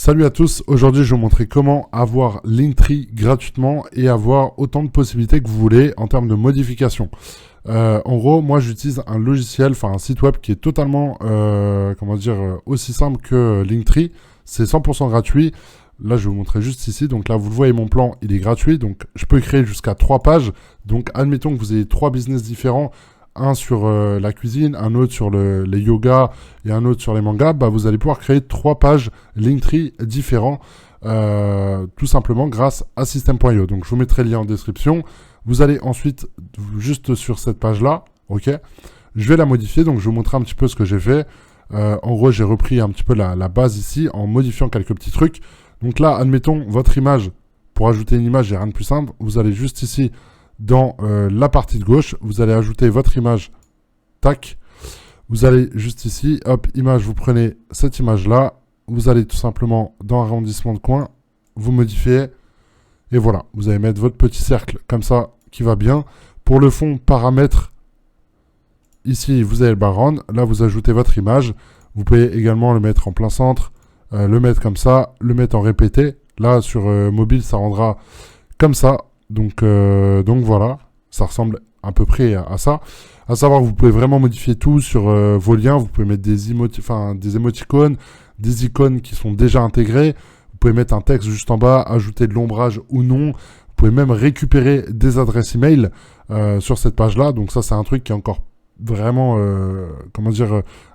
Salut à tous, aujourd'hui je vais vous montrer comment avoir Linktree gratuitement et avoir autant de possibilités que vous voulez en termes de modification. En gros, moi j'utilise un logiciel, enfin un site web qui est totalement, aussi simple que Linktree. C'est 100% gratuit. Là je vais vous montrer juste ici, donc là vous le voyez, mon plan il est gratuit, donc je peux créer jusqu'à 3 pages. Donc admettons que vous ayez 3 business différents, un sur la cuisine, un autre sur les yoga et un autre sur les mangas, bah, vous allez pouvoir créer 3 pages Linktree différents, tout simplement grâce à System.io. Donc je vous mettrai le lien en description. Vous allez ensuite, juste sur cette page-là, ok, je vais la modifier, donc je vais vous montrer un petit peu ce que j'ai fait. En gros, j'ai repris un petit peu la base ici en modifiant quelques petits trucs. Donc là, admettons, votre image, pour ajouter une image, j'ai rien de plus simple. Vous allez juste ici, dans la partie de gauche, vous allez ajouter votre image, tac. Vous allez juste ici, hop, image, vous prenez cette image-là. Vous allez tout simplement dans arrondissement de coin, vous modifiez. Et voilà, vous allez mettre votre petit cercle comme ça, qui va bien. Pour le fond, paramètres, ici, vous avez le background. Là, vous ajoutez votre image. Vous pouvez également le mettre en plein centre, le mettre comme ça, le mettre en répété. Là, sur mobile, ça rendra comme ça. Donc voilà, ça ressemble à peu près à ça. À savoir que vous pouvez vraiment modifier tout sur vos liens. Vous pouvez mettre des émoticônes, des icônes qui sont déjà intégrées. Vous pouvez mettre un texte juste en bas, ajouter de l'ombrage ou non. Vous pouvez même récupérer des adresses email sur cette page-là. Donc ça, c'est un truc qui est encore vraiment,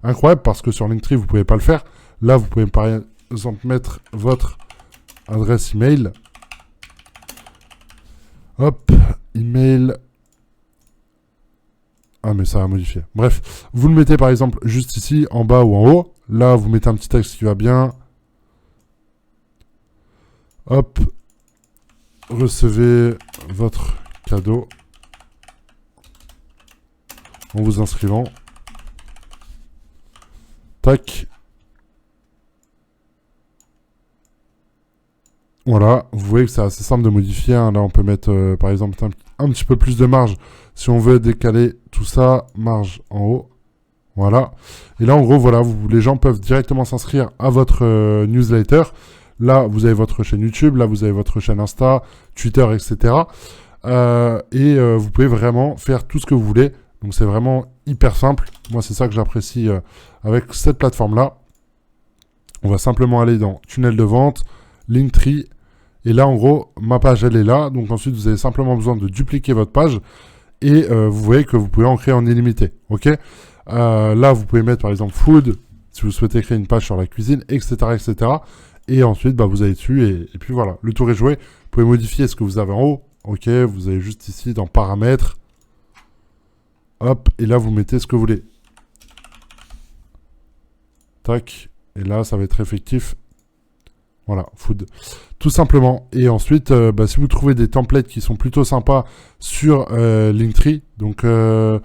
incroyable, parce que sur Linktree, vous ne pouvez pas le faire. Là, vous pouvez par exemple mettre votre adresse email. Hop, email. Ah, mais ça a modifié. Bref, vous le mettez par exemple juste ici, en bas ou en haut. Là, vous mettez un petit texte qui va bien. Hop. Recevez votre cadeau en vous inscrivant. Tac. Voilà, vous voyez que c'est assez simple de modifier. Hein. Là, on peut mettre, par exemple, un petit peu plus de marge. Si on veut décaler tout ça, marge en haut. Voilà. Et là, en gros, voilà, les gens peuvent directement s'inscrire à votre newsletter. Là, vous avez votre chaîne YouTube. Là, vous avez votre chaîne Insta, Twitter, etc. Vous pouvez vraiment faire tout ce que vous voulez. Donc, c'est vraiment hyper simple. Moi, c'est ça que j'apprécie avec cette plateforme-là. On va simplement aller dans tunnel de vente, Linktree. Et là, en gros, ma page, elle est là. Donc ensuite, vous avez simplement besoin de dupliquer votre page. Et vous voyez que vous pouvez en créer en illimité. Ok. Là, vous pouvez mettre, par exemple, food, si vous souhaitez créer une page sur la cuisine, etc. etc. Et ensuite, bah, vous allez dessus. Et puis voilà, le tour est joué. Vous pouvez modifier ce que vous avez en haut. Ok. Vous avez juste ici dans paramètres. Hop. Et là, vous mettez ce que vous voulez. Tac. Et là, ça va être effectif. Voilà, food. Tout simplement. Et ensuite, si vous trouvez des templates qui sont plutôt sympas sur Linktree, donc je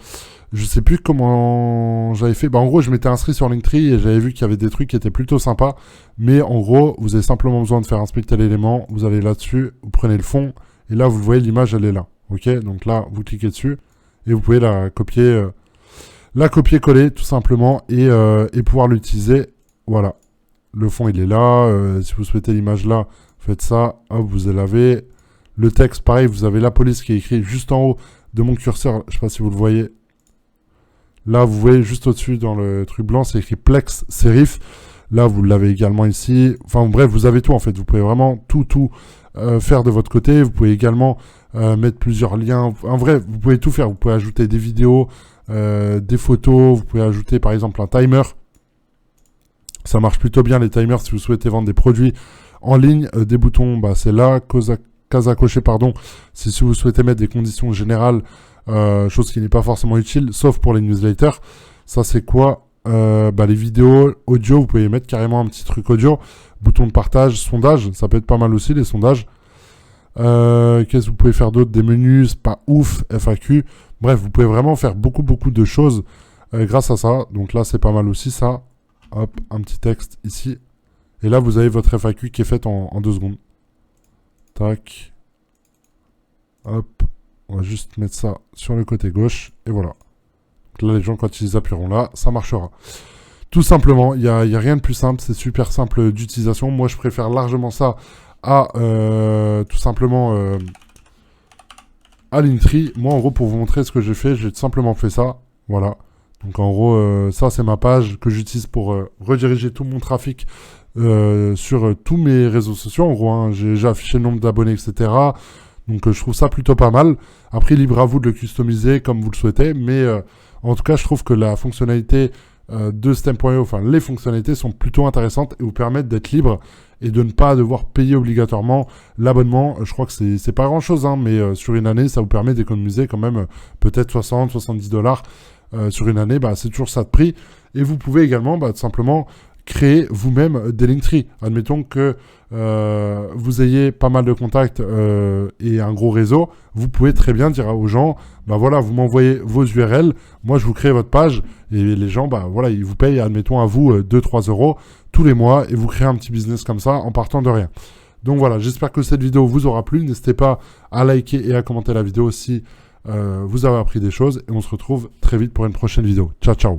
sais plus comment j'avais fait. En gros, je m'étais inscrit sur Linktree et j'avais vu qu'il y avait des trucs qui étaient plutôt sympas. Mais en gros, vous avez simplement besoin de faire inspecter l'élément. Vous allez là-dessus, vous prenez le fond. Et là, vous le voyez, l'image, elle est là. Ok, donc là, vous cliquez dessus. Et vous pouvez la copier-coller tout simplement. Et pouvoir l'utiliser. Voilà. Le fond, il est là. Si vous souhaitez l'image là, faites ça. Hop, vous l'avez. Le texte, pareil, vous avez la police qui est écrit juste en haut de mon curseur. Je ne sais pas si vous le voyez. Là, vous voyez juste au-dessus dans le truc blanc, c'est écrit Plex Serif. Là, vous l'avez également ici. Enfin, bref, vous avez tout en fait. Vous pouvez vraiment tout faire de votre côté. Vous pouvez également mettre plusieurs liens. En vrai, vous pouvez tout faire. Vous pouvez ajouter des vidéos, des photos. Vous pouvez ajouter par exemple un timer. Ça marche plutôt bien les timers si vous souhaitez vendre des produits en ligne. Des boutons, bah, c'est là. Case à cocher, pardon. C'est si vous souhaitez mettre des conditions générales, chose qui n'est pas forcément utile, sauf pour les newsletters. Ça, c'est quoi les vidéos, audio, vous pouvez mettre carrément un petit truc audio. Bouton de partage, sondage, ça peut être pas mal aussi, les sondages. Qu'est-ce que vous pouvez faire d'autre? Des menus, c'est pas ouf, FAQ. Bref, vous pouvez vraiment faire beaucoup de choses grâce à ça. Donc là, c'est pas mal aussi, ça. Hop, un petit texte ici. Et là, vous avez votre FAQ qui est faite en 2 secondes. Tac. Hop. On va juste mettre ça sur le côté gauche. Et voilà. Donc là, les gens, quand ils appuieront là, ça marchera. Tout simplement, il y a rien de plus simple, c'est super simple d'utilisation. Moi, je préfère largement ça à tout simplement à Linktree. Moi, en gros, pour vous montrer ce que j'ai fait, j'ai tout simplement fait ça. Voilà. Donc, en gros, ça, c'est ma page que j'utilise pour rediriger tout mon trafic sur tous mes réseaux sociaux. En gros, hein, j'ai affiché le nombre d'abonnés, etc. Donc, je trouve ça plutôt pas mal. Après, libre à vous de le customiser comme vous le souhaitez. Mais en tout cas, je trouve que la fonctionnalité de Stem.io, enfin les fonctionnalités sont plutôt intéressantes et vous permettent d'être libre et de ne pas devoir payer obligatoirement l'abonnement. Je crois que c'est pas grand chose, hein, mais sur une année, ça vous permet d'économiser quand même peut-être 60-70 $ sur une année. Bah, c'est toujours ça de prix. Et vous pouvez également tout simplement créer vous-même des Linktree. Admettons que vous ayez pas mal de contacts et un gros réseau, vous pouvez très bien dire aux gens, bah voilà, vous m'envoyez vos URL, moi je vous crée votre page et les gens, bah voilà, ils vous payent, admettons à vous 2-3 € tous les mois et vous créez un petit business comme ça en partant de rien. Donc voilà, j'espère que cette vidéo vous aura plu. N'hésitez pas à liker et à commenter la vidéo si vous avez appris des choses et on se retrouve très vite pour une prochaine vidéo. Ciao, ciao.